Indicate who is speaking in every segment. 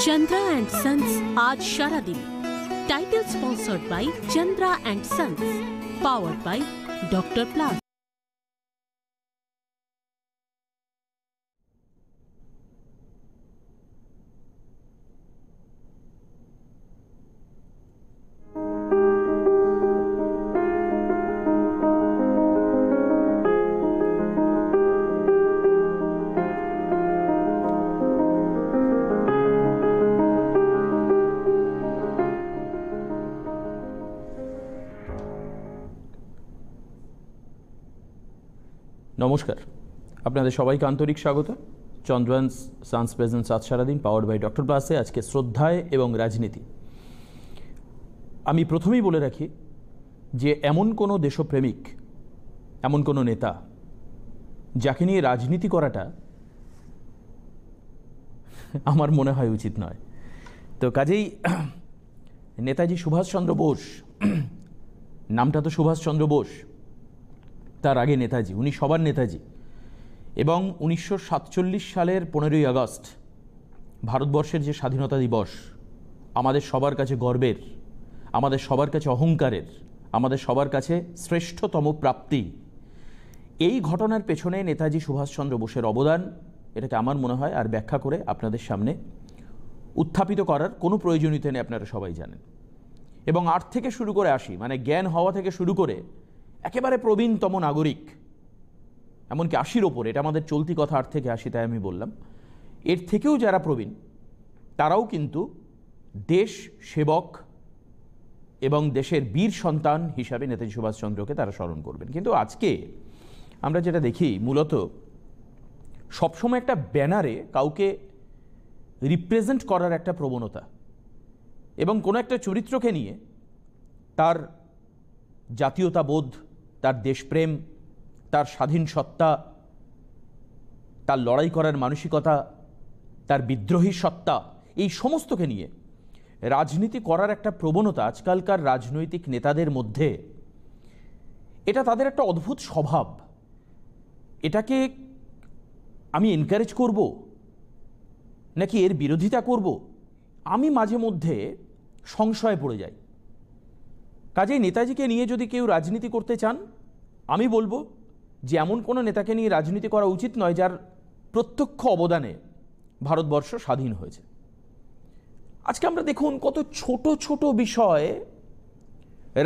Speaker 1: Chandra and sons आज सारा दिन title sponsored by Chandra and sons powered by doctor प्लास।
Speaker 2: নমস্কার, আপনাদের সবাইকে আন্তরিক স্বাগত। চন্দ্রা এন্ড সন্স প্রেজেন্টস আজ সারাদিন পাওয়ার্ড বাই ডক্টর প্লাসে আজকে শ্রদ্ধায় এবং রাজনীতি। আমি প্রথমেই বলে রাখি যে এমন কোনো দেশপ্রেমিক, এমন কোনো নেতা যাকে নিয়ে রাজনীতি করাটা আমার মনে হয় উচিত নয়। তো কাজেই নেতাজি সুভাষচন্দ্র বোস, নামটা তো সুভাষচন্দ্র বোস, তার আগে নেতাজি, উনি সবার নেতাজি। এবং 1947 সালের 15ই আগস্ট ভারতবর্ষের যে স্বাধীনতা দিবস, আমাদের সবার কাছে গর্বের, আমাদের সবার কাছে অহংকারের, আমাদের সবার কাছে শ্রেষ্ঠতম প্রাপ্তি, এই ঘটনার পেছনে নেতাজি সুভাষচন্দ্র বোসের অবদান, এটাকে আমার মনে হয় আর ব্যাখ্যা করে আপনাদের সামনে উত্থাপিত করার কোনো প্রয়োজনীয়তা নেই, আপনারা সবাই জানেন। এবং 8 থেকে শুরু করে 80, মানে জ্ঞান হওয়া থেকে শুরু করে একেবারে প্রবীণতম নাগরিক, এমনকি 80-র ওপরে, এটা আমাদের চলতি কথা 8 থেকে 80, তাই আমি বললাম, এর থেকেও যারা প্রবীণ তারাও কিন্তু দেশ সেবক এবং দেশের বীর সন্তান হিসাবে নেতাজি সুভাষচন্দ্রকে তারা স্মরণ করবেন। কিন্তু আজকে আমরা যেটা দেখি, মূলত সবসময় একটা ব্যানারে কাউকে রিপ্রেজেন্ট করার একটা প্রবণতা, এবং কোনো একটা চরিত্রকে নিয়ে তার জাতীয়তাবোধ, তার দেশপ্রেম, তার স্বাধীন সত্তা, তার লড়াই করার মানসিকতা, তার বিদ্রোহী সত্তা, এই সমস্তকে নিয়ে রাজনীতি করার একটা প্রবণতা আজকালকার রাজনৈতিক নেতাদের মধ্যে, এটা তাদের একটা অদ্ভুত স্বভাব। এটাকে আমি এনকারেজ করব নাকি এর বিরোধিতা করব, আমি মাঝে মধ্যে সংশয়ে পড়ে যাই। কাজেই নেতাজিকে নিয়ে যদি কেউ রাজনীতি করতে চান, আমি বলবো যে এমন কোনো নেতাকে নিয়ে রাজনীতি করা উচিত নয় যার প্রত্যক্ষ অবদানে ভারতবর্ষ স্বাধীন হয়েছে। আজকে আমরা দেখুন কত ছোট ছোট বিষয়ে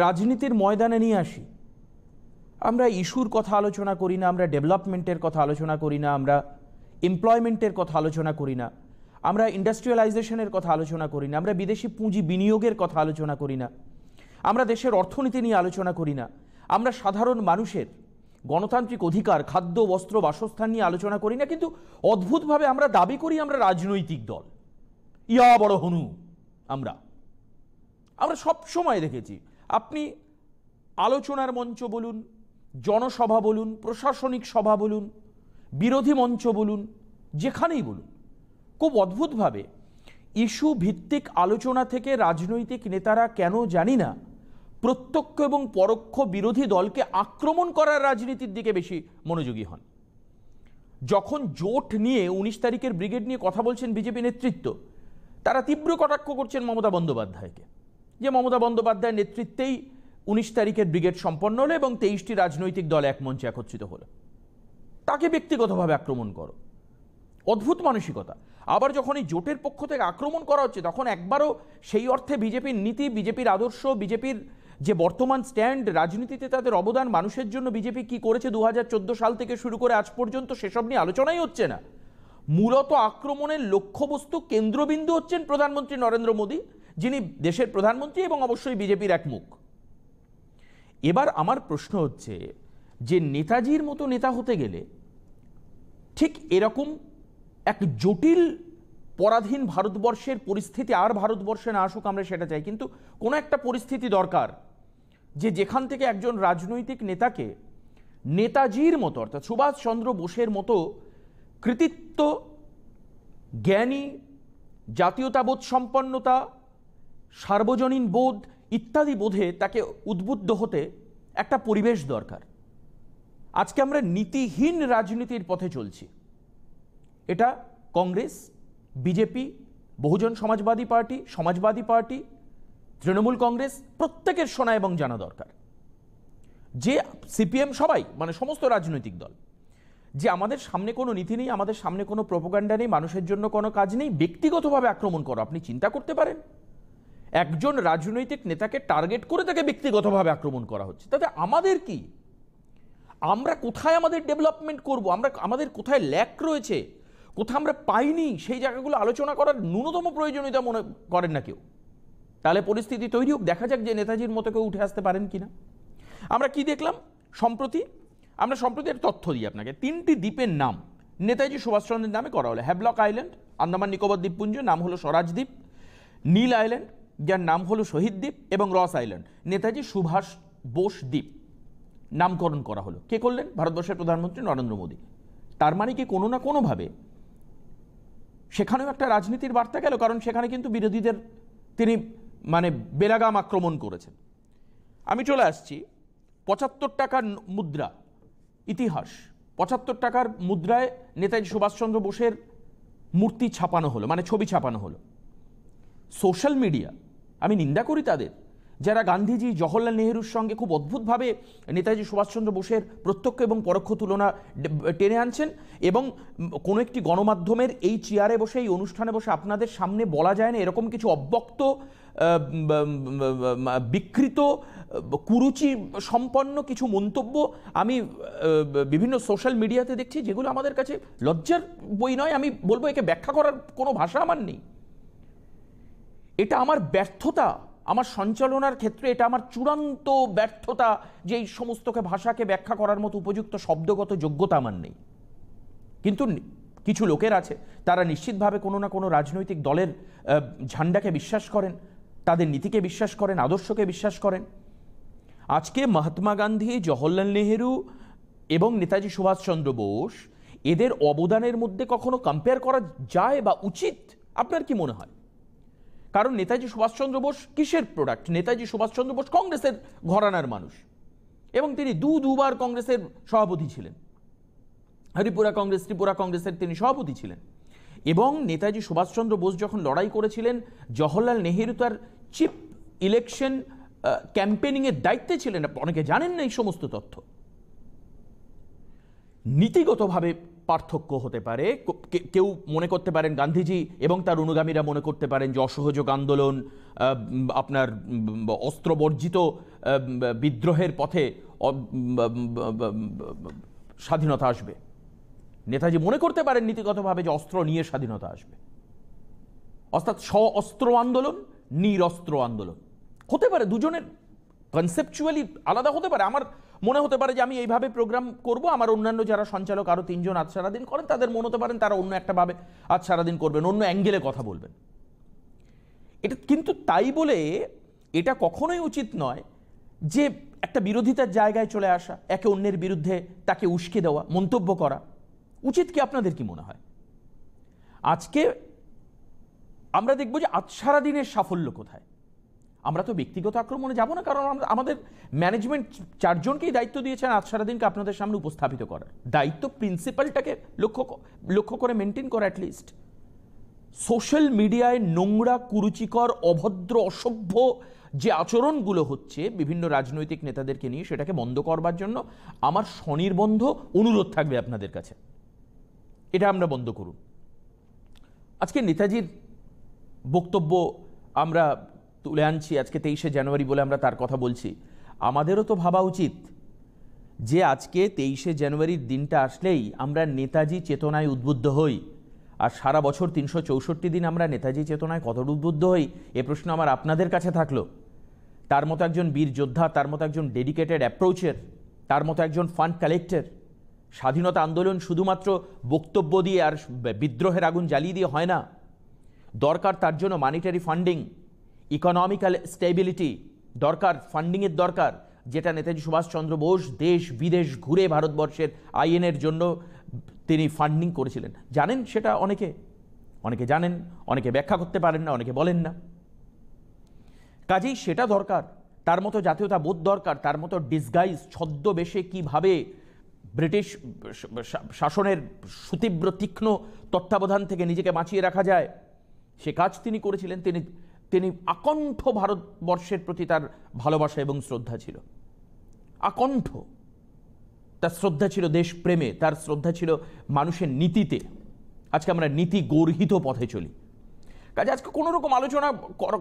Speaker 2: রাজনীতির ময়দানে নিয়ে আসি। আমরা ইস্যুর কথা আলোচনা করি না, আমরা ডেভেলপমেন্টের কথা আলোচনা করি না, আমরা এমপ্লয়মেন্টের কথা আলোচনা করি না, আমরা ইন্ডাস্ট্রিয়ালাইজেশনের কথা আলোচনা করি না, আমরা বিদেশি পুঁজি বিনিয়োগের কথা আলোচনা করি না, আমরা দেশের অর্থনীতি নিয়ে আলোচনা করি না, আমরা সাধারণ মানুষের গণতান্ত্রিক অধিকার, খাদ্য, বস্ত্র, বাসস্থান নিয়ে আলোচনা করি না। কিন্তু অদ্ভুতভাবে আমরা দাবি করি আমরা রাজনৈতিক দল, ইয়া বড় হনু। আমরা সব সময় দেখেছি, আপনি আলোচনার মঞ্চ বলুন, জনসভা বলুন, প্রশাসনিক সভা বলুন, বিরোধী মঞ্চ বলুন, যেখানেই বলুন, খুব অদ্ভুতভাবে ইস্যু ভিত্তিক আলোচনা থেকে রাজনৈতিক নেতারা কেন জানি না প্রত্যক্ষ এবং পরোক্ষ বিরোধী দলকে আক্রমণ করার রাজনীতির দিকে বেশি মনোযোগী হন। যখন জোট নিয়ে 19 তারিখের ব্রিগেড নিয়ে কথা বলছেন বিজেপি নেতৃত্ব, তারা তীব্র কটাক্ষ করছেন মমতা বন্দ্যোপাধ্যায়কে, যে মমতা বন্দ্যোপাধ্যায়ের নেতৃত্বেই 19 তারিখের ব্রিগেড সম্পন্ন হলো এবং 23টি রাজনৈতিক দল এক মঞ্চে একত্রিত হলো। তাকে ব্যক্তিগতভাবে আক্রমণ করো, অদ্ভুত মানসিকতা। আবার যখন এই জোটের পক্ষ থেকে আক্রমণ করা হচ্ছে, তখন একবারও সেই অর্থে বিজেপির নীতি, বিজেপির আদর্শ, বিজেপির যে বর্তমান স্ট্যান্ড, রাজনীতিতে তাদের অবদান, মানুষের জন্য বিজেপি কি করেছে 2014 সাল থেকে শুরু করে আজ পর্যন্ত, সেসব নিয়ে আলোচনাই হচ্ছে না। মূলত আক্রমণের লক্ষ্যবস্তু, কেন্দ্রবিন্দু হচ্ছেন প্রধানমন্ত্রী নরেন্দ্র মোদী, যিনি দেশের প্রধানমন্ত্রী এবং অবশ্যই বিজেপির এক মুখ। এবার আমার প্রশ্ন হচ্ছে যে নেতাজির মতো নেতা হতে গেলে ঠিক এরকম এক জটিল পরাধীন ভারতবর্ষের পরিস্থিতি আর ভারতবর্ষে না আসুক, আমরা সেটা চাই, কিন্তু কোনো একটা পরিস্থিতি দরকার যে যেখান থেকে একজন রাজনৈতিক নেতাকে নেতাজির মতো, অর্থাৎ সুভাষচন্দ্র বোসের মতো কৃতিত্ব, জ্ঞানী, জাতীয়তাবোধ সম্পন্নতা, সার্বজনীন বোধ ইত্যাদি বোধে তাকে উদ্বুদ্ধ হতে একটা পরিবেশ দরকার। আজকে আমরা নীতিহীন রাজনীতির পথে চলছি। এটা কংগ্রেস, বিজেপি, বহুজন সমাজবাদী পার্টি, তৃণমূল কংগ্রেস, প্রত্যেকের শোনা এবং জানা দরকার যে সিপিএম সবাই মানে সমস্ত রাজনৈতিক দল যে আমাদের সামনে কোনো নীতি নেই, আমাদের সামনে কোনো প্রোপাগান্ডা নেই, মানুষের জন্য কোনো কাজ নেই, ব্যক্তিগতভাবে আক্রমণ করো। আপনি চিন্তা করতে পারেন একজন রাজনৈতিক নেতাকে টার্গেট করে তাকে ব্যক্তিগতভাবে আক্রমণ করা হচ্ছে, তাতে আমাদের কি? আমরা কোথায় আমাদের ডেভেলপমেন্ট করব, আমাদের কোথায় ল্যাক রয়েছে, কোথায় আমরা পাইনি, সেই জায়গাগুলো আলোচনা করার ন্যূনতম প্রয়োজনীয়তা মনে করেন না কেউ। তাহলে পরিস্থিতি তৈরি হোক, দেখা যাক যে নেতাজির মতো কেউ উঠে আসতে পারেন কিনা। আমরা কি দেখলাম সম্প্রতি একটা তথ্য দিই আপনাকে। 3টি দ্বীপের নাম নেতাজি সুভাষচন্দ্রের নামে করা হলো। হ্যাভলক আইল্যান্ড আন্দামান নিকোবর দ্বীপপুঞ্জ, নাম হলো স্বরাজ দ্বীপ। নীল আইল্যান্ড, যার নাম হলো শহীদ দ্বীপ, এবং রস আইল্যান্ড নেতাজি সুভাষ বোস দ্বীপ নামকরণ করা হলো। কে করলেন? ভারতবর্ষের প্রধানমন্ত্রী নরেন্দ্র মোদী। তার মানে কি কোনো না কোনোভাবে সেখানেও একটা রাজনীতির বার্তা গেল, কারণ সেখানে কিন্তু বিরোধীদের তিনি মানে বেলাগাম আক্রমণ করেছেন। আমি চলে আসছি 75 টাকার মুদ্রা ইতিহাস। 75 টাকার মুদ্রায় নেতাজি সুভাষচন্দ্র বোসের মূর্তি ছাপানো হলো, মানে ছবি ছাপানো হলো। সোশ্যাল মিডিয়া, আমি নিন্দা করি তাদের যারা গান্ধীজি জওহরলাল নেহেরুর সঙ্গে খুব অদ্ভুতভাবে নেতাজি সুভাষচন্দ্র বোসের প্রত্যক্ষ এবং পরোক্ষ তুলনা টেনে আনছেন, এবং কোনো একটি গণমাধ্যমের এই চেয়ারে বসে, এই অনুষ্ঠানে বসে আপনাদের সামনে বলা যায় না এরকম কিছু অব্যক্ত, বিকৃত, কুরুচি সম্পন্ন কিছু মন্তব্য আমি বিভিন্ন সোশ্যাল মিডিয়াতে দেখছি, যেগুলো আমাদের কাছে লজ্জার বই নয়। আমি বলবো একে ব্যাখ্যা করার কোনো ভাষা আমার নেই। এটা আমার ব্যর্থতা, আমার সঞ্চালনার ক্ষেত্রে এটা আমার চূড়ান্ত ব্যর্থতা যে এই সমস্তকে ভাষাকে ব্যাখ্যা করার মতো উপযুক্ত শব্দগত যোগ্যতা আমার নেই। কিন্তু কিছু লোকের আছে, তারা নিশ্চিতভাবে কোনো না কোনো রাজনৈতিক দলের ঝান্ডাকে বিশ্বাস করেন, তাদের নীতিকে বিশ্বাস করেন, আদর্শকে বিশ্বাস করেন। আজকে মহাত্মা গান্ধী, জওহরলাল নেহেরু এবং নেতাজি সুভাষচন্দ্র বোস, এদের অবদানের মধ্যে কখনো কম্পেয়ার করা যায় বা উচিত? আপনার কি মনে হয়? কারণ নেতাজি সুভাষচন্দ্র বোস কিসের প্রোডাক্ট? নেতাজি সুভাষচন্দ্র বোস কংগ্রেসের ঘরানার মানুষ, এবং তিনি দুবার কংগ্রেসের সভাপতি ছিলেন। হরিপুরা কংগ্রেস, ত্রিপুরা কংগ্রেসের তিনি সভাপতি ছিলেন। এবং নেতাজি সুভাষচন্দ্র বোস যখন লড়াই করেছিলেন, জওহরলাল নেহেরু তার চিফ ইলেকশন ক্যাম্পেনিংয়ের দায়িত্বে ছিলেন। অনেকে জানেন না এই সমস্ত তথ্য। নীতিগতভাবে পার্থক্য হতে পারে। কেউ মনে করতে পারেন, গান্ধীজি এবং তার অনুগামীরা মনে করতে পারেন যে অসহযোগ আন্দোলন, আপনার অস্ত্রবর্জিত বিদ্রোহের পথে স্বাধীনতা আসবে। নেতাজি মনে করতে পারেন নীতিগতভাবে যে অস্ত্র নিয়ে স্বাধীনতা আসবে, অর্থাৎ অস্ত্র আন্দোলন, নিরস্ত্র আন্দোলন হতে পারে। দুজনের কনসেপচুয়ালি আলাদা হতে পারে। আমার মনে হতে পারে যে আমি এইভাবে প্রোগ্রাম করব, আমার অন্যান্য যারা সঞ্চালক আরও 3 জন আজ সারাদিন করেন, তাদের মনে হতে পারেন তারা অন্য একটা ভাবে আজ সারাদিন করবেন, অন্য অ্যাঙ্গেলে কথা বলবেন। এটা কিন্তু তাই বলে এটা কখনোই উচিত নয় যে একটা বিরোধিতার জায়গায় চলে আসা, একে অন্যের বিরুদ্ধে তাকে উস্কে দেওয়া, মন্তব্য করা উচিত কি? আপনাদের কি মনে হয়? আজকে আমরা দেখব যে আজ সারাদিনের সাফল্য কোথায়। আমরা তো ব্যক্তিগত আক্রমণে যাব না, কারণ আমাদের ম্যানেজমেন্ট 4 জনকেই দায়িত্ব দিয়েছেন আজ সারাদিনকে আপনাদের সামনে উপস্থাপিত করার দায়িত্ব। প্রিন্সিপালটাকে লক্ষ্য করে মেনটেন করা। অ্যাটলিস্ট সোশ্যাল মিডিয়ায় নোংরা, কুরুচিকর, অভদ্র, অসভ্য যে আচরণগুলো হচ্ছে বিভিন্ন রাজনৈতিক নেতাদেরকে নিয়ে, সেটাকে বন্ধ করবার জন্য আমার স্বনির্বন্ধ অনুরোধ থাকবে আপনাদের কাছে, এটা আমরা বন্ধ করুন। আজকে নেতাজির বক্তব্য আমরা তুলে আনছি, আজকে 23শে জানুয়ারি বলে আমরা তার কথা বলছি। আমাদেরও তো ভাবা উচিত যে আজকে 23শে জানুয়ারির দিনটা আসলেই আমরা নেতাজি চেতনায় উদ্বুদ্ধ হই। আর সারা বছর 364 দিন আমরা নেতাজি চেতনায় কতটা উদ্বুদ্ধ হই, এ প্রশ্ন আমার আপনাদের কাছে থাকলো। তার মতো একজন বীর যোদ্ধা, তার মতো একজন ডেডিকেটেড অ্যাপ্রোচের, তার মতো একজন ফান্ড কালেক্টর, স্বাধীনতা আন্দোলন শুধুমাত্র বক্তব্য দিয়ে আর বিদ্রোহের আগুন জ্বালিয়ে দিয়ে হয় না। দরকার তার জন্য মানিটারি ফান্ডিং, ইকোনমিক্যাল স্টেবিলিটি দরকার, ফান্ডিংয়ের দরকার, যেটা নেতাজি সুভাষচন্দ্র বোস দেশ বিদেশ ঘুরে ভারতবর্ষের আইএনের জন্য তিনি ফান্ডিং করেছিলেন। জানেন সেটা অনেকে জানেন, অনেকে ব্যাখ্যা করতে পারেন না, অনেকে বলেন না। কাজেই সেটা দরকার। তার মতো জাতীয়তা বোধ দরকার, তার মতো ডিসগাইজ, ছদ্মবেশে কিভাবে ব্রিটিশ শাসনের সুতীব্র তীক্ষ্ণ তত্ত্বাবধান থেকে নিজেকে বাঁচিয়ে রাখা যায়, সে কাজ তিনি করেছিলেন। তিনি আকণ্ঠ ভারতবর্ষের প্রতি তার ভালোবাসা এবং শ্রদ্ধা ছিল, আকণ্ঠ। তার শ্রদ্ধা ছিল দেশপ্রেমে, তার শ্রদ্ধা ছিল মানুষের নীতিতে। আজকে আমরা নীতি গর্হিত পথে চলি। কাজে আজকে কোনো রকম আলোচনা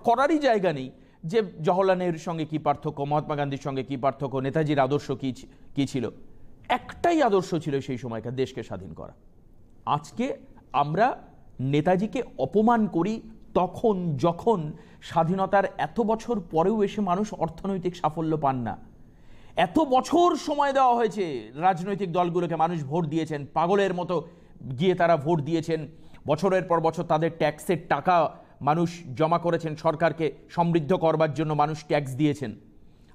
Speaker 2: করারই জায়গা নেই যে জওহরলাল নেহরুর সঙ্গে কী পার্থক্য, মহাত্মা গান্ধীর সঙ্গে কী পার্থক্য, নেতাজির আদর্শ কী ছিল। একটাই আদর্শ ছিল সেই সময়কার, দেশকে স্বাধীন করা। আজকে আমরা নেতাজিকে অপমান করি তখন যখন স্বাধীনতার এত বছর পরেও এসে মানুষ অর্থনৈতিক সাফল্য পান না। এত বছর সময় দেওয়া হয়েছে রাজনৈতিক দলগুলোকে, মানুষ ভোট দিয়েছেন, পাগলের মতো গিয়ে তারা ভোট দিয়েছেন, বছরের পর বছর তাদের ট্যাক্সের টাকা মানুষ জমা করেছেন, সরকারকে সমৃদ্ধ করবার জন্য মানুষ ট্যাক্স দিয়েছেন।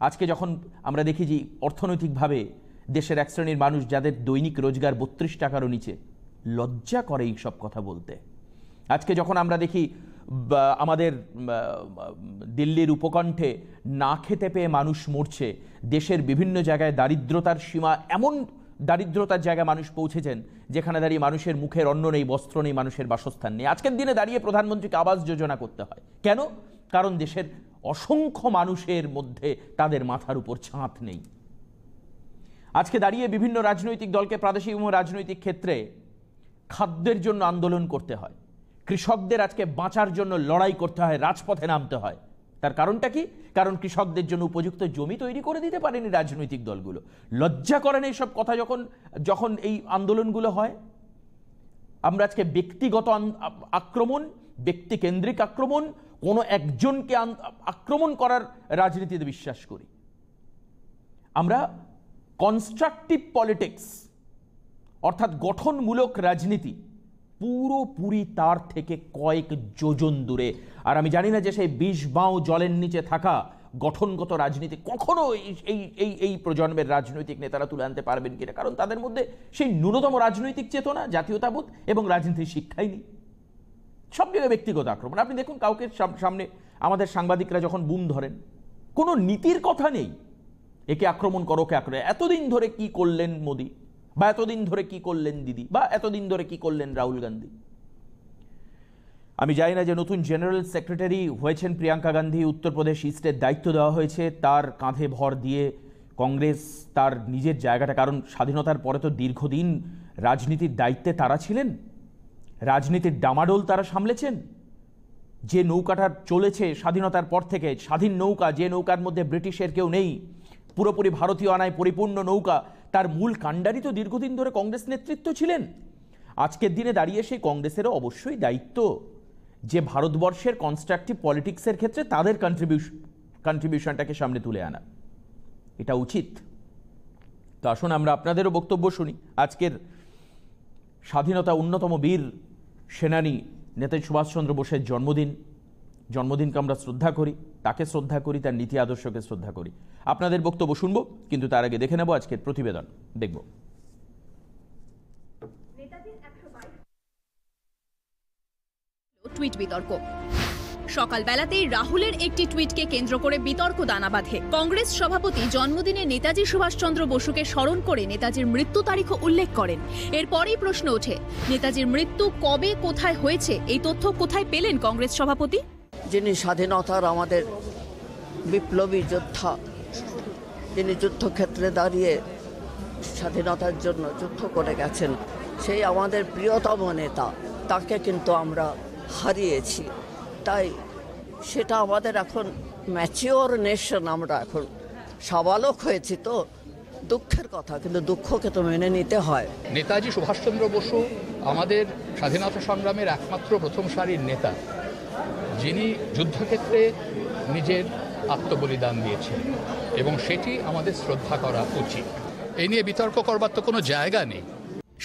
Speaker 2: আজকে যখন আমরা দেখি যে অর্থনৈতিকভাবে দেশের এক শ্রেণীর মানুষ যাদের দৈনিক রোজগার 32 টাকারও নিচে, লজ্জা করে এই সব কথা বলতে। আজকে যখন আমরা দেখি আমাদের দিল্লির উপকণ্ঠে না খেতে পেয়ে মানুষ মরছে, দেশের বিভিন্ন জায়গায় দারিদ্রতার সীমা, এমন দারিদ্রতার জায়গায় মানুষ পৌঁছেছেন যেখানে দাঁড়িয়ে মানুষের মুখের অন্ন নেই, বস্ত্র নেই, মানুষের বাসস্থান নেই। আজকের দিনে দাঁড়িয়ে প্রধানমন্ত্রীকে আবাস যোজনা করতে হয় কেন? কারণ দেশের অসংখ্য মানুষের মধ্যে তাদের মাথার উপর ছাদ নেই। আজকে দাঁড়িয়ে বিভিন্ন রাজনৈতিক দলকে প্রাদেশিক এবং রাজনৈতিক ক্ষেত্রে খাদ্যের জন্য আন্দোলন করতে হয়, কৃষকদের আজকে বাঁচার জন্য লড়াই করতে হয়, রাজপথে নামতে হয়। তার কারণটা কি? কারণ কৃষকদের জন্য উপযুক্ত জমি তৈরি করে দিতে পারেনি রাজনৈতিক দলগুলো। লজ্জা করেন এইসব কথা যখন এই আন্দোলনগুলো হয়। আমরা আজকে ব্যক্তিগত আক্রমণ, ব্যক্তিকেন্দ্রিক আক্রমণ, কোনো একজনকে আক্রমণ করার রাজনীতিতে বিশ্বাস করি। আমরা কনস্ট্রাকটিভ পলিটিক্স অর্থাৎ গঠনমূলক রাজনীতি পুরোপুরি তার থেকে কয়েক যোজন দূরে। আর আমি জানি না যে সেই 20 বাও জলের নিচে থাকা গঠনগত রাজনীতি কখনো এই প্রজন্মের রাজনৈতিক নেতারা তুলে আনতে পারবেন কিনা, কারণ তাদের মধ্যে সেই ন্যূনতম রাজনৈতিক চেতনা, জাতীয়তাবোধ এবং রাজনীতির শিক্ষাই নেই। সব জায়গায় ব্যক্তিগত আক্রমণ। আপনি দেখুন, কাউকে সামনে আমাদের সাংবাদিকরা যখন বুম ধরেন, কোনো নীতির কথা নেই, একে আক্রমণ করো, ওকে আক্রমণ। এতদিন ধরে কি করলেন মোদি, বা এতদিন ধরে কি করলেন দিদি, বা এতদিন ধরে কি করলেন রাহুল গান্ধী। আমি জানি না যে নতুন জেনারেল সেক্রেটারি হয়েছেন প্রিয়াঙ্কা গান্ধী, উত্তরপ্রদেশ ইস্টের দায়িত্ব দেওয়া হয়েছে, তার কাঁধে ভর দিয়ে কংগ্রেস তার নিজের জায়গাটা, কারণ স্বাধীনতার পরে তো দীর্ঘদিন রাজনীতির দায়িত্বে তারা ছিলেন, রাজনীতির ডামাডোল তারা সামলেছেন। যে নৌকাটা চলেছে স্বাধীনতার পর থেকে, স্বাধীন নৌকা, যে নৌকার মধ্যে ব্রিটিশের কেউ নেই, পুরোপুরি ভারতীয় আনায় পরিপূর্ণ নৌকা, তার মূল কাণ্ডারই তো দীর্ঘদিন ধরে কংগ্রেস নেতৃত্ব ছিলেন। আজকের দিনে দাঁড়িয়ে সেই কংগ্রেসেরও অবশ্যই দায়িত্ব যে ভারতবর্ষের কনস্ট্রাকটিভ পলিটিক্সের ক্ষেত্রে তাদের কন্ট্রিবিউশনটাকে সামনে তুলে আনা, এটা উচিত। তো আসুন আমরা আপনাদেরও বক্তব্য শুনি। আজকের স্বাধীনতা অন্যতম বীর সেনানী নেতাজি সুভাষচন্দ্র বোসের জন্মদিনকে আমরা শ্রদ্ধা করি, তাকে শ্রদ্ধা করি, তার নীতি আদর্শকে শ্রদ্ধা করি। আপনাদের বক্তব্য শুনব, কিন্তু তার আগে দেখে নেব আজকের প্রতিবেদন। দেখব
Speaker 3: টুইট বিতর্ক। সকালবেলাতেই রাহুলের একটি টুইটকে কেন্দ্র করে বিতর্ক দানা বাঁধে। কংগ্রেস সভাপতি জন্মদিনে নেতাজি সুভাষচন্দ্র বসুকে স্মরণ করে নেতাজির মৃত্যু তারিখও উল্লেখ করেন। এরপরেই প্রশ্ন ওঠে, নেতাজির মৃত্যু কবে, কোথায় হয়েছে, এই তথ্য কোথায় পেলেন কংগ্রেস সভাপতি?
Speaker 4: যিনি স্বাধীনতার আমাদের বিপ্লবী যোদ্ধা, যিনি যুদ্ধক্ষেত্রে দাঁড়িয়ে স্বাধীনতার জন্য যুদ্ধ করে গেছেন, সেই আমাদের প্রিয়তম নেতা, তাকে কিন্তু আমরা হারিয়েছি। তাই সেটা আমাদের এখন ম্যাচিওর নেশন, আমরা এখন সাবালক হয়েছি, তো দুঃখের কথা, কিন্তু দুঃখকে তো মেনে নিতে হয়।
Speaker 5: নেতাজি সুভাষচন্দ্র বসু আমাদের স্বাধীনতা সংগ্রামের একমাত্র প্রথম সারির নেতা, যিনি যুদ্ধক্ষেত্রে নিজের আত্মবলিদান দিয়েছেন, এবং সেটি আমাদের শ্রদ্ধা করা উচিত। এই নিয়ে বিতর্ক করবার তো কোনো জায়গা নেই।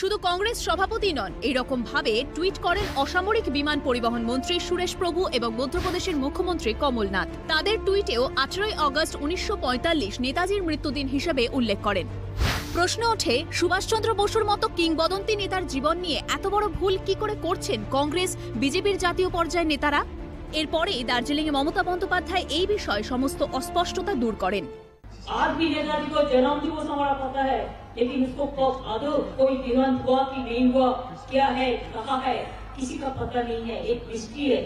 Speaker 3: শুধু কংগ্রেস সভাপতি নন, এইরকম ভাবে টুইট করেন অসামরিক বিমান পরিবহন মন্ত্রী সুরেশ প্রভু এবং মধ্যপ্রদেশের মুখ্যমন্ত্রী কমলনাথ। তাদের টুইটেও 18 আগস্ট 1945 নেতাজির মৃত্যুদিন হিসেবে উল্লেখ করেন। প্রশ্ন ওঠে, সুভাষচন্দ্র বসুর মতো কিংবদন্তি নেতার জীবন নিয়ে এত বড় ভুল কি করে করছেন কংগ্রেস, বিজেপির জাতীয় পর্যায়ের নেতারা? এরপরেই দার্জিলিংয়ে মমতা বন্দ্যোপাধ্যায় এই বিষয়ে সমস্ত অস্পষ্টতা দূর করেন।
Speaker 6: आज भी नेताजी को जन्म दिवस हमारा पता है, लेकिन उसको कब आदौ कोई दिवंत हुआ कि नहीं हुआ, क्या है, कहाँ है, किसी का पता नहीं है, एक मिस्ट्री है।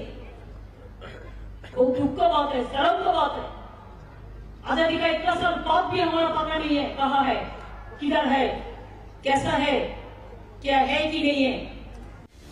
Speaker 6: तो दुख का बात है, शर्म का बात है। आजादी का इतना साल बाद भी हमारा पता नहीं है कहाँ है, किधर है, कैसा है, क्या है कि नहीं है।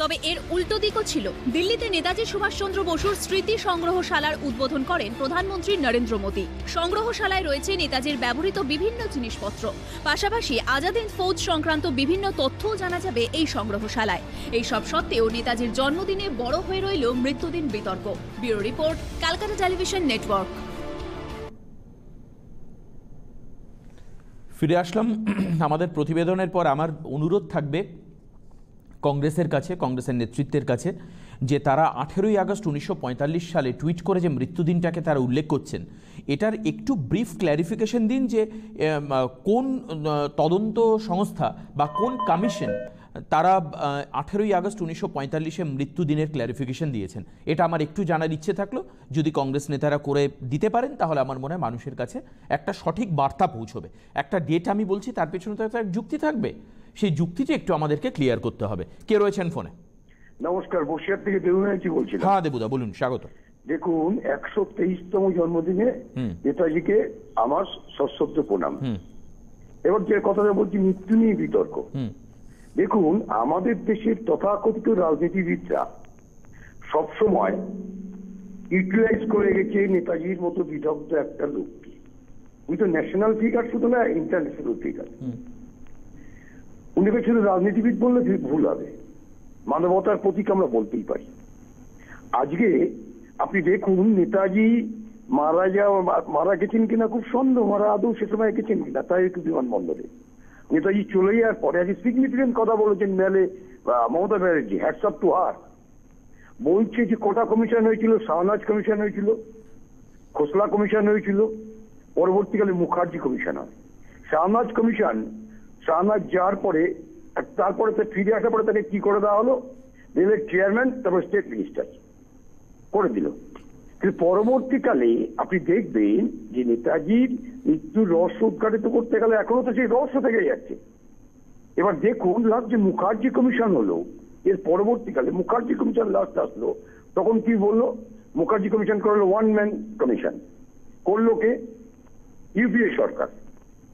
Speaker 3: তবে এর উল্টো দিকও ছিল। দিল্লিতে নেতাজি সুভাষচন্দ্র বসুর স্মৃতি সংগ্রহশালার উদ্বোধন করেন প্রধানমন্ত্রী নরেন্দ্র মোদী। সংগ্রহশালায় রয়েছে নেতাজির ব্যবহৃত বিভিন্ন জিনিসপত্র, পাশাপাশি আজাদ হিন্দ ফৌজ সংক্রান্ত বিভিন্ন তথ্যও জানা যাবে এই সংগ্রহশালায়। এই সব সত্ত্বেও নেতাজির জন্মদিনে বড় হয়ে রইল মৃত্যুদিন বিতর্ক। Bureau report, Kolkata television network.
Speaker 2: ফিরে আসলাম আমাদের প্রতিবেদনের পর। আমার অনুরোধ থাকবে কংগ্রেসের কাছে, কংগ্রেসের নেতৃত্বের কাছে, যে তারা 18ই আগস্ট 1945 সালে টুইট করে যে মৃত্যুদিনটাকে তারা উল্লেখ করছেন, এটার একটু ব্রিফ ক্ল্যারিফিকেশন দিন যে কোন তদন্ত সংস্থা বা কোন কমিশন তারা 18ই আগস্ট 1945-এ মৃত্যুদিনের ক্ল্যারিফিকেশন দিয়েছেন। এটা আমার একটু জানার ইচ্ছে থাকলো, যদি কংগ্রেস নেতারা করে দিতে পারেন তাহলে আমার মনে হয় মানুষের কাছে একটা সঠিক বার্তা পৌঁছবে। একটা ডেট আমি বলছি, তার পেছনে তো একটা যুক্তি থাকবে, সেই যুক্তিটি একটু আমাদেরকে ক্লিয়ার করতে হবে। কে রয়েছেন ফোনে?
Speaker 7: নমস্কার, বসিরহাট থেকে দেবুনাজি বলছি।
Speaker 2: হ্যাঁ দেবুদা বলুন, স্বাগত।
Speaker 7: দেখুন, 123তম জন্মদিনে নেতাজিকে আমার সশ্রদ্ধ প্রণাম। এবার যে কথাটা বলছি, মৃত্যু নিয়ে বিতর্ক। দেখুন, আমাদের দেশের তথাকথিত রাজনীতিবিদরা সবসময় ইউটিলাইজ করে গেছে নেতাজির মতো বিদগ্ধ একটা লোককে। উনি তো ন্যাশনাল ফিগার, শুধু না ইন্টারন্যাশনাল ফিগার। উনিকে শুধু রাজনীতিবিদ বললে ভুল হবে, মানবতার প্রতীক আমরা বলতেই পারি। আজকে আপনি দেখুন, নেতাজি মারা গেছেন কিনা খুব সন্দেহ, মারা আদৌ সে সময় গেছেন কিনা, তাই একটু বিমানবন্দরে নেতাজি চলে যাওয়ার পরে আজকে সিগনিফিকেন্ট কথা বলেছেন মেলে Mamata Banerjee, hats up to her. বলছে যে কোটা কমিশন হয়েছিল, শাহনাজ কমিশন হয়েছিল, খোসলা কমিশন হয়েছিল, পরবর্তীকালে মুখার্জি কমিশন হয়। শাহনাজ কমিশন, শাহনাজ যাওয়ার পরে, তারপরে ফিরে আসার পরে তাকে কি করে দেওয়া হলো, রেলের চেয়ারম্যান, তারপর স্টেট মিনিস্টার করে দিল। কিন্তু পরবর্তীকালে আপনি দেখবেন যে নেতাজির মৃত্যুর রহস্য উদ্ঘাটিত করতে গেলে এখনো তো সেই রহস্য থেকে যাচ্ছে। এবার দেখুন, লাস্ট যে মুখার্জি কমিশন হলো, এর পরবর্তীকালে মুখার্জি কমিশন লাস্ট আসলো, তখন কি বললো, মুখার্জি কমিশন করলো ওয়ান ম্যান কমিশন, করলো কে, ইউপিএ সরকার।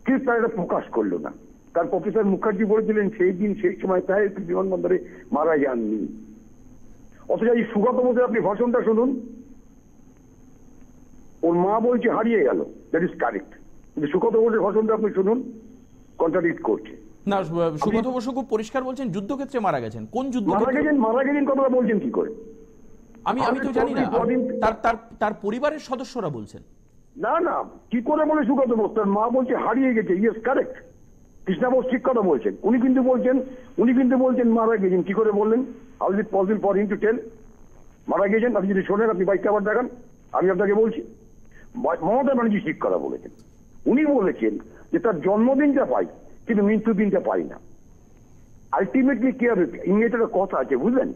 Speaker 7: কিন্তু তারা এটা প্রকাশ করলো না। তার প্রফেসর মুখার্জি বলেছিলেন সেই দিন সেই সময় তাই বিমানবন্দরে মারা যাননি। অথচ এই সুগত বোসের আপনি ভাষণটা শুনুন, ওর মা বলছে হারিয়ে গেল, দ্যাট ইজ কারেক্ট। কিন্তু সুগত বোসের ভাষণটা আপনি শুনুন, কন্ট্রাডিক্ট করছে।
Speaker 2: না, সুগত বসু খুব পরিষ্কার বলছেন যুদ্ধক্ষেত্রে মারা গেছেন। কোন যুদ্ধ
Speaker 7: মারা গেছেন কথাটা বলছেন কি করে?
Speaker 2: আমি তো জানি না, তার পরিবারের সদস্যরা বলছেন।
Speaker 7: না না, কি করে বলে সুগত বোস? তার মা বলছে হারিয়ে গেছে। Yes, correct. কৃষ্ণা বোস ঠিক কথা বলছেন। উনি কিন্তু বলছেন মারা গেছেন। কি করে বললেন? How is it possible for him to tell মারা গেছেন? আপনি যদি শোনেন, আপনি বাইকটা আবার দেখান, আমি আপনাকে বলছি। মমতা ব্যানার্জি ঠিক কথা বলেছেন। উনি বলেছেন যে তার জন্মদিনটা পাই, কিন্তু মৃত্যুদিনটা পাই না। আলটিমেটলি কি হবে? ইংরেজিতে একটা কথা আছে, বুঝলেন?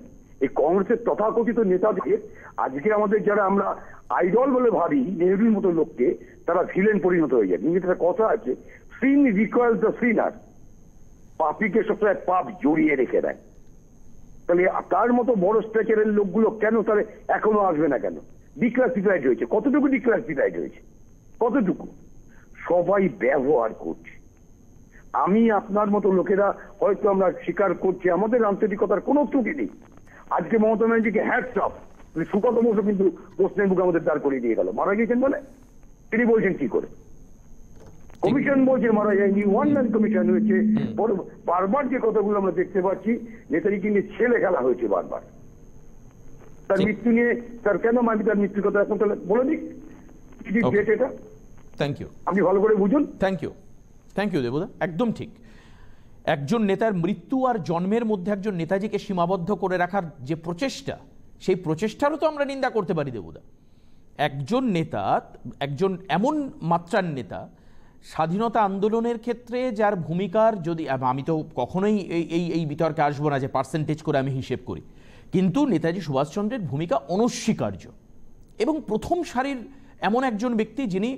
Speaker 7: এই কংগ্রেসের তথাকথিত নেতাদের আজকে আমাদের যারা আমরা আইডল বলে ভাবি, নেহরুর মতো লোককে, তারা ভিলেন পরিণত হয়ে যায়। ইংরেজিতে একটা কথা আছে, সিন রিকোয়ার্স দ্য সিনার। পাপীকে সবসময় পাপ জড়িয়ে রেখে দেয়। তাহলে তার মতো বড় স্ট্রাকচারের লোকগুলো কেন তাহলে এখনো আসবে না কেন? ডিক্লাসিফাইড হয়েছে। কতটুকু ডিক্লাসিফাইড হয়েছে? কতটুকু? সবাই ব্যবহার করছে। আমি আপনার মতো লোকেরা হয়তো আমরা স্বীকার করছি, আমাদের আন্তরিকতার কোনো ত্রুটি নেই। আজকে মমতা ব্যানার্জিকে হ্যাটস অফ, সুগত বসু কিন্তু প্রশ্নের বুকে আমাদের দাঁড় করিয়ে দিয়ে গেল। মারা গিয়েছেন বলে তিনি বলছেন কি করে? কমিশন বলছে মারা যায়নি, ওয়ান ম্যান কমিশন হয়েছে। বারবার যে কথাগুলো আমরা দেখতে পাচ্ছি, নেতাজিকে নিয়ে ছেলে খেলা হয়েছে বারবার। তার মৃত্যু নিয়ে, তার কেন আমি তার মৃত্যুর কথা এখন তাহলে বলে দিক, এটা
Speaker 2: থ্যাংক ইউ,
Speaker 7: আপনি ভালো করে বুঝুন।
Speaker 2: থ্যাংক ইউ দেবুদা, একদম ঠিক। একজন নেতার মৃত্যু আর জন্মের মধ্যে একজন নেতাজিকে সীমাবদ্ধ করে রাখার যে প্রচেষ্টা, সেই প্রচেষ্টারও তো আমরা নিন্দা করতে পারি দেবুদা। একজন নেতা, একজন এমন মাত্রার নেতা, স্বাধীনতা আন্দোলনের ক্ষেত্রে যার ভূমিকার, যদি আমি তো কখনোই এই বিতর্কে আসবো না যে পার্সেন্টেজ করে আমি হিসেব করি, কিন্তু নেতাজি সুভাষচন্দ্রের ভূমিকা অনস্বীকার্য। এবং প্রথম সারির এমন একজন ব্যক্তি যিনি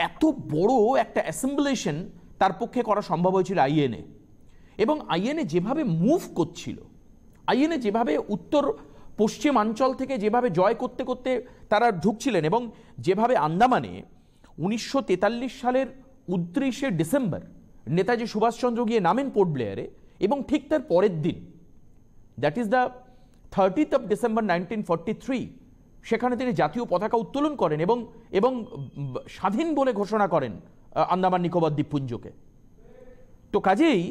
Speaker 2: এত বড় একটা অ্যাসেম্বলেশন তার পক্ষে করা সম্ভব হয়েছিল আইএনএ, এবং আইএনএ যেভাবে মুভ করছিল, আইএনএ যেভাবে উত্তর পশ্চিমাঞ্চল থেকে যেভাবে জয় করতে করতে তারা ঢুকছিলেন, এবং যেভাবে আন্দামানে 1943 সালের 29শে ডিসেম্বর নেতাজি সুভাষচন্দ্র গিয়ে নামেন পোর্ট ব্লেয়ারে, এবং ঠিক তার পরের দিন, that is the 30th of December 1943, সেখানে তিনি জাতীয় পতাকা উত্তোলন করেন এবং স্বাধীন বলে ঘোষণা করেন আন্দামান নিকোবর দ্বীপপুঞ্জকে। তো কাজেই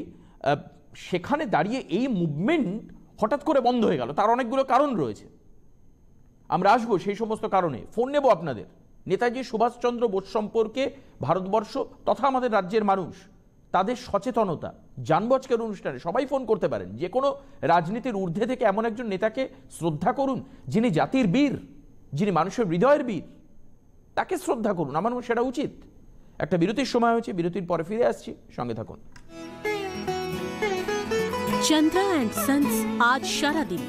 Speaker 2: সেখানে দাঁড়িয়ে এই মুভমেন্ট হঠাৎ করে বন্ধ হয়ে গেল। তার অনেকগুলো কারণ রয়েছে, আমরা আসবো সেই সমস্ত কারণে। ফোন নেব আপনাদের। নেতাজি সুভাষচন্দ্র বোস সম্পর্কে ভারতবর্ষ তথা আমাদের রাজ্যের মানুষ, তাদের সচেতনতা জানবো আজকের অনুষ্ঠানে। সবাই ফোন করতে পারেন। যে কোনো রাজনীতির ঊর্ধ্বে থেকে এমন একজন নেতাকে শ্রদ্ধা করুন যিনি জাতির বীর, যিনি মানুষের হৃদয়ের বীর, তাকে শ্রদ্ধা করুন। আমার মনে সেটা উচিত। একটা বিরতির সময় হয়েছে, বিরতির পরে ফিরে আসছি, সঙ্গে থাকুন।
Speaker 1: চন্দ্রা অ্যান্ড সন্স আজ সারাদিন